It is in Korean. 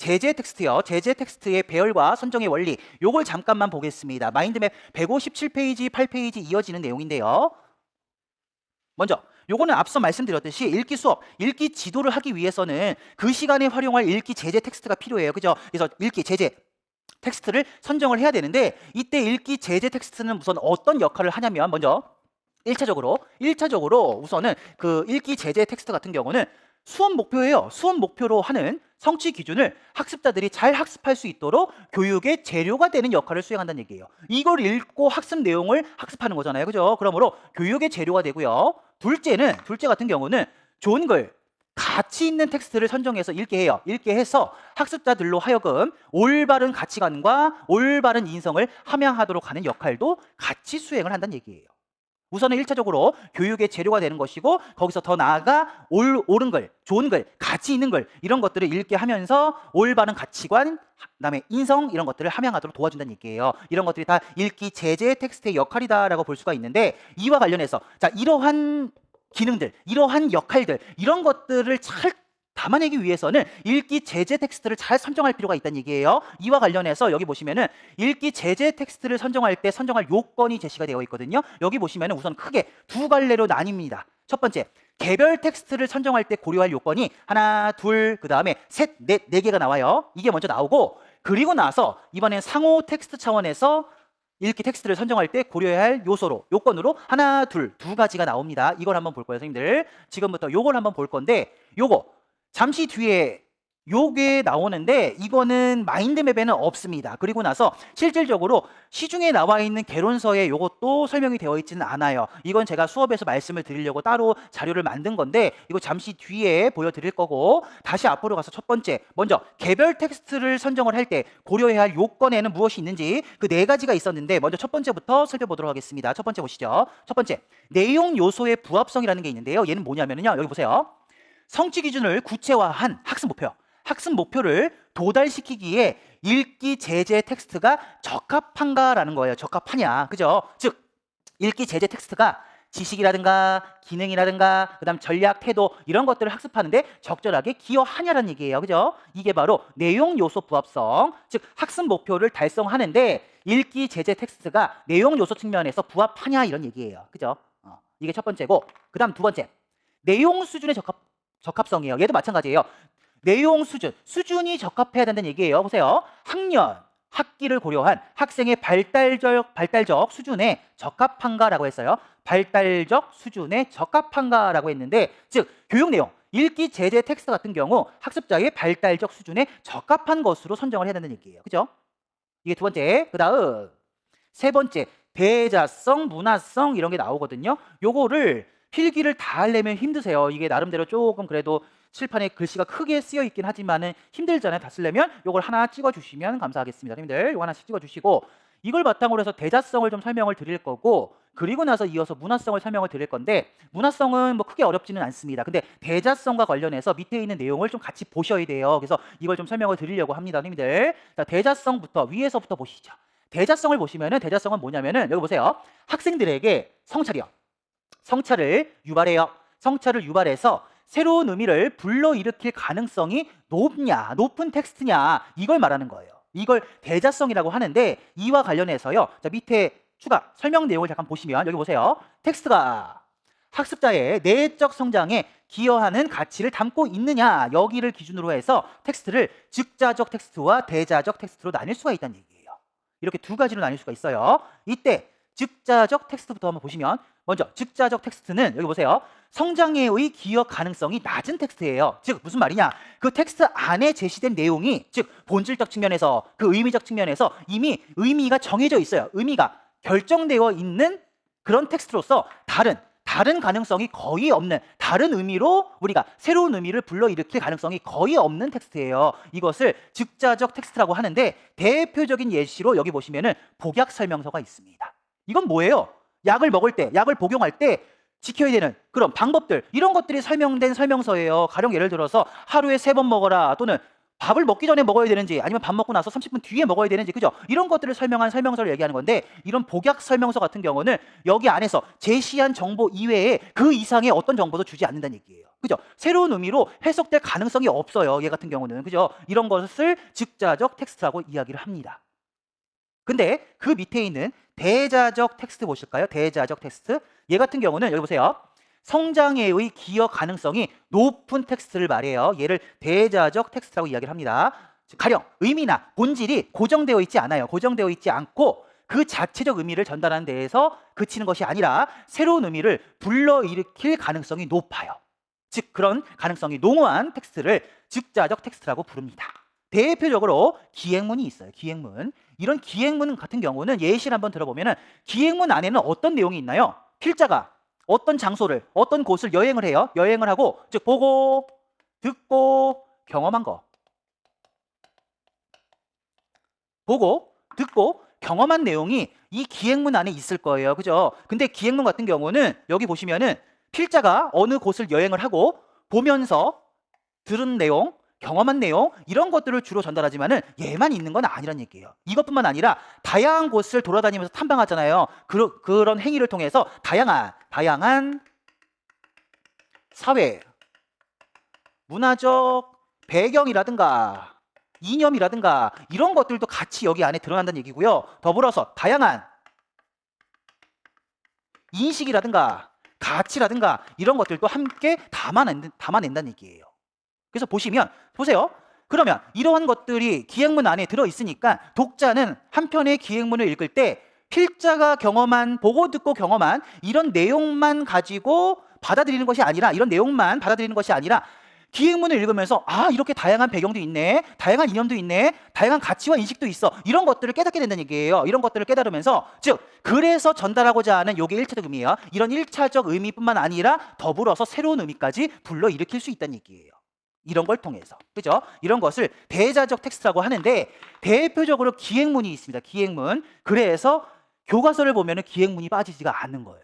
제재 텍스트요. 제재 텍스트의 배열과 선정의 원리, 요걸 잠깐만 보겠습니다. 마인드맵 157페이지, 8페이지 이어지는 내용인데요. 먼저 요거는 앞서 말씀드렸듯이 읽기 수업, 읽기 지도를 하기 위해서는 그 시간에 활용할 읽기 제재 텍스트가 필요해요. 그죠? 그래서 읽기 제재 텍스트를 선정을 해야 되는데, 이때 읽기 제재 텍스트는 우선 어떤 역할을 하냐면, 먼저 1차적으로 우선은 그 읽기 제재 텍스트 같은 경우는 수업 목표예요. 수업 목표로 하는 성취 기준을 학습자들이 잘 학습할 수 있도록 교육의 재료가 되는 역할을 수행한다는 얘기예요. 이걸 읽고 학습 내용을 학습하는 거잖아요. 그죠? 그러므로 교육의 재료가 되고요. 둘째 같은 경우는 좋은 글, 가치 있는 텍스트를 선정해서 읽게 해요. 읽게 해서 학습자들로 하여금 올바른 가치관과 올바른 인성을 함양하도록 하는 역할도 같이 수행을 한다는 얘기예요. 우선은 1차적으로 교육의 재료가 되는 것이고, 거기서 더 나아가 옳은 글, 좋은 글, 가치 있는 글, 이런 것들을 읽게 하면서 올바른 가치관, 그다음에 인성, 이런 것들을 함양하도록 도와준다는 얘기예요. 이런 것들이 다 읽기 제재 텍스트의 역할이다라고 볼 수가 있는데, 이와 관련해서 자, 이러한 기능들, 이러한 역할들, 이런 것들을 잘 담아내기 위해서는 읽기 제재 텍스트를 잘 선정할 필요가 있다는 얘기예요. 이와 관련해서 여기 보시면은 읽기 제재 텍스트를 선정할 때 선정할 요건이 제시가 되어 있거든요. 여기 보시면은 우선 크게 두 갈래로 나뉩니다. 첫 번째, 개별 텍스트를 선정할 때 고려할 요건이 하나, 둘, 그 다음에 셋, 넷, 네 개가 나와요. 이게 먼저 나오고, 그리고 나서 이번엔 상호 텍스트 차원에서 읽기 텍스트를 선정할 때 고려해야 할 요건으로 하나, 두 가지가 나옵니다. 이걸 한번 볼 거예요, 선생님들. 지금부터 요걸 한번 볼 건데, 요거 잠시 뒤에 요게 나오는데, 이거는 마인드맵에는 없습니다. 그리고 나서 실질적으로 시중에 나와 있는 개론서에 요것도 설명이 되어 있지는 않아요. 이건 제가 수업에서 말씀을 드리려고 따로 자료를 만든 건데, 이거 잠시 뒤에 보여드릴 거고, 다시 앞으로 가서 첫 번째, 먼저 개별 텍스트를 선정을 할 때 고려해야 할 요건에는 무엇이 있는지, 그 네 가지가 있었는데, 먼저 첫 번째부터 살펴보도록 하겠습니다. 첫 번째 보시죠. 첫 번째, 내용 요소의 부합성이라는 게 있는데요. 얘는 뭐냐면요, 여기 보세요. 성취 기준을 구체화한 학습 목표요. 학습 목표를 도달시키기에 읽기 제재 텍스트가 적합한가라는 거예요. 적합하냐, 그죠? 즉, 읽기 제재 텍스트가 지식이라든가 기능이라든가 그다음 전략, 태도, 이런 것들을 학습하는데 적절하게 기여하냐라는 얘기예요. 그죠? 이게 바로 내용 요소 부합성, 즉 학습 목표를 달성하는데 읽기 제재 텍스트가 내용 요소 측면에서 부합하냐, 이런 얘기예요. 그죠? 이게 첫 번째고, 그다음 두 번째, 내용 수준의 적합성이에요. 얘도 마찬가지예요. 내용 수준이 적합해야 된다는 얘기예요. 보세요. 학기를 고려한 학생의 발달적 수준에 적합한가라고 했어요. 발달적 수준에 적합한가라고 했는데, 즉 교육 내용, 읽기 제재 텍스트 같은 경우 학습자의 발달적 수준에 적합한 것으로 선정을 해야 된다는 얘기예요. 그죠? 이게 두 번째. 그 다음 세 번째, 대자성, 문화성, 이런 게 나오거든요. 요거를 필기를 다 하려면 힘드세요. 이게 나름대로 조금 그래도 칠판에 글씨가 크게 쓰여 있긴 하지만은 힘들잖아요. 다 쓰려면 요걸 하나 찍어 주시면 감사하겠습니다. 선생님들, 요거 하나씩 찍어 주시고, 이걸 바탕으로 해서 대자성을 좀 설명을 드릴 거고, 그리고 나서 이어서 문화성을 설명을 드릴 건데, 문화성은 뭐 크게 어렵지는 않습니다. 근데 대자성과 관련해서 밑에 있는 내용을 좀 같이 보셔야 돼요. 그래서 이걸 좀 설명을 드리려고 합니다, 선생님들. 자, 대자성부터 위에서부터 보시죠. 대자성을 보시면은, 대자성은 뭐냐면은 여기 보세요. 학생들에게 성찰을 유발해요. 성찰을 유발해서 새로운 의미를 불러일으킬 가능성이 높은 텍스트냐, 이걸 말하는 거예요. 이걸 대자성이라고 하는데, 이와 관련해서요, 자, 밑에 추가 설명 내용을 잠깐 보시면 여기 보세요. 텍스트가 학습자의 내적 성장에 기여하는 가치를 담고 있느냐, 여기를 기준으로 해서 텍스트를 즉자적 텍스트와 대자적 텍스트로 나뉠 수가 있다는 얘기예요. 이렇게 두 가지로 나뉠 수가 있어요. 이때 즉자적 텍스트부터 한번 보시면, 먼저 즉자적 텍스트는 여기 보세요. 성장에의 기여 가능성이 낮은 텍스트예요. 즉 무슨 말이냐, 그 텍스트 안에 제시된 내용이, 즉 본질적 측면에서, 그 의미적 측면에서 이미 의미가 정해져 있어요. 의미가 결정되어 있는 그런 텍스트로서 다른 가능성이 거의 없는, 다른 의미로 우리가 새로운 의미를 불러일으킬 가능성이 거의 없는 텍스트예요. 이것을 즉자적 텍스트라고 하는데, 대표적인 예시로 여기 보시면은 복약 설명서가 있습니다. 이건 뭐예요? 약을 먹을 때, 약을 복용할 때 지켜야 되는 그런 방법들, 이런 것들이 설명된 설명서예요. 가령 예를 들어서 하루에 3번 먹어라, 또는 밥을 먹기 전에 먹어야 되는지 아니면 밥 먹고 나서 30분 뒤에 먹어야 되는지, 그죠? 이런 것들을 설명한 설명서를 얘기하는 건데, 이런 복약 설명서 같은 경우는 여기 안에서 제시한 정보 이외에 그 이상의 어떤 정보도 주지 않는다는 얘기예요. 그죠? 새로운 의미로 해석될 가능성이 없어요. 얘 같은 경우는. 그죠? 이런 것을 즉자적 텍스트라고 이야기를 합니다. 근데 그 밑에 있는 대자적 텍스트 보실까요? 대자적 텍스트. 얘 같은 경우는 여기 보세요. 성장애의 기여 가능성이 높은 텍스트를 말해요. 얘를 대자적 텍스트라고 이야기를 합니다. 가령 의미나 본질이 고정되어 있지 않아요. 고정되어 있지 않고 그 자체적 의미를 전달하는 데에서 그치는 것이 아니라 새로운 의미를 불러일으킬 가능성이 높아요. 즉 그런 가능성이 농후한 텍스트를 즉자적 텍스트라고 부릅니다. 대표적으로 기행문이 있어요. 기행문. 이런 기행문 같은 경우는 예시를 한번 들어보면 기행문 안에는 어떤 내용이 있나요? 필자가 어떤 장소를, 어떤 곳을 여행을 해요. 여행을 하고, 즉 보고, 듣고, 경험한 거. 보고, 듣고, 경험한 내용이 이 기행문 안에 있을 거예요. 그죠? 근데 기행문 같은 경우는 여기 보시면은 필자가 어느 곳을 여행을 하고 보면서 들은 내용, 경험한 내용, 이런 것들을 주로 전달하지만은 얘만 있는 건 아니란 얘기예요. 이것뿐만 아니라 다양한 곳을 돌아다니면서 탐방하잖아요. 그런 행위를 통해서 다양한 사회, 문화적 배경이라든가 이념이라든가 이런 것들도 같이 여기 안에 드러난다는 얘기고요. 더불어서 다양한 인식이라든가 가치라든가 이런 것들도 함께 담아낸다는 얘기예요. 그래서 보세요. 그러면 이러한 것들이 기행문 안에 들어있으니까 독자는 한 편의 기행문을 읽을 때 필자가 경험한, 보고 듣고 경험한 이런 내용만 가지고 받아들이는 것이 아니라, 이런 내용만 받아들이는 것이 아니라 기행문을 읽으면서 아, 이렇게 다양한 배경도 있네, 다양한 이념도 있네, 다양한 가치와 인식도 있어, 이런 것들을 깨닫게 된다는 얘기예요. 이런 것들을 깨달으면서, 즉 그래서 전달하고자 하는 요게 1차적 의미예요. 이런 1차적 의미뿐만 아니라 더불어서 새로운 의미까지 불러일으킬 수 있다는 얘기예요. 이런 걸 통해서. 그죠? 이런 것을 대자적 텍스트라고 하는데, 대표적으로 기행문이 있습니다. 기행문. 그래서 교과서를 보면은 기행문이 빠지지가 않는 거예요.